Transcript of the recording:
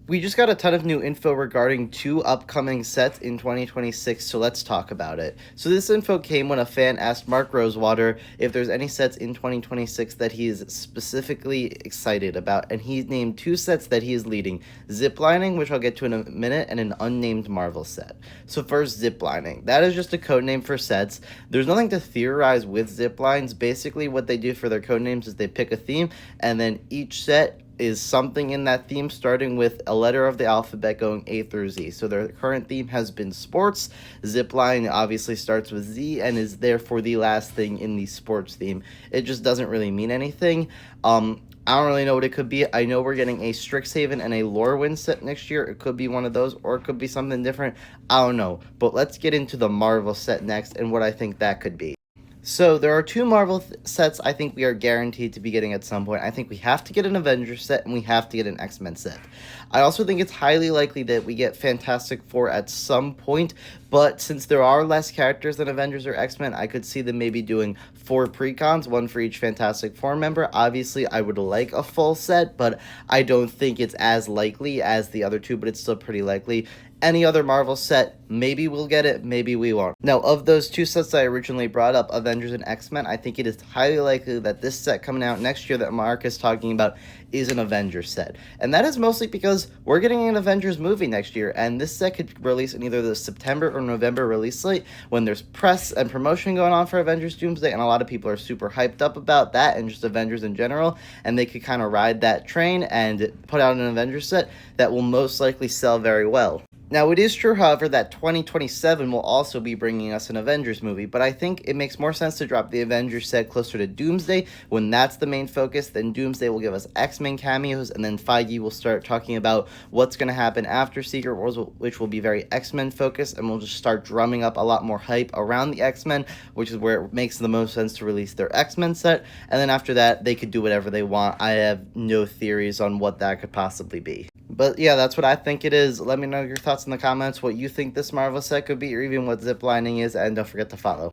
We just got a ton of new info regarding two upcoming sets in 2026, so let's talk about it. So this info came when a fan asked Mark Rosewater if there's any sets in 2026 that he is specifically excited about, and he named two sets that he is leading: ziplining, which I'll get to in a minute, and an unnamed Marvel set. So first, ziplining. That is just a code name for sets. There's nothing to theorize with ziplines. Basically, what they do for their code names is they pick a theme, and then each set is something in that theme starting with a letter of the alphabet going A through Z. So their current theme has been sports. Zipline obviously starts with Z and is therefore the last thing in the sports theme. It just doesn't really mean anything. I don't really know what it could be. I know we're getting a Strixhaven and a Lorwyn set next year. It could be one of those, or it could be something different. I don't know. But let's get into the Marvel set next and what I think that could be. So there are two Marvel sets I think we are guaranteed to be getting at some point. I think we have to get an Avengers set and we have to get an X-Men set. I also think it's highly likely that we get Fantastic Four at some point, but since there are less characters than Avengers or X-Men, I could see them maybe doing 4 precons, one for each Fantastic Four member. Obviously, I would like a full set, but I don't think it's as likely as the other two, but it's still pretty likely. Any other Marvel set, maybe we'll get it, maybe we won't. Now, of those two sets I originally brought up, Avengers and X-Men, I think it is highly likely that this set coming out next year that Mark is talking about is an Avengers set. And that is mostly because we're getting an Avengers movie next year, and this set could release in either the September or November release slate when there's press and promotion going on for Avengers Doomsday, and a lot of people are super hyped up about that and just Avengers in general, and they could kind of ride that train and put out an Avengers set that will most likely sell very well. Now, it is true, however, that 2027 will also be bringing us an Avengers movie, but I think it makes more sense to drop the Avengers set closer to Doomsday when that's the main focus. Then Doomsday will give us X-Men cameos, and then Feige will start talking about what's going to happen after Secret Wars, which will be very X-Men focused, and we'll just start drumming up a lot more hype around the X-Men, which is where it makes the most sense to release their X-Men set, and then after that, they could do whatever they want. I have no theories on what that could possibly be. But yeah, that's what I think it is. Let me know your thoughts in the comments, what you think this Marvel set could be, or even what ziplining is, and don't forget to follow.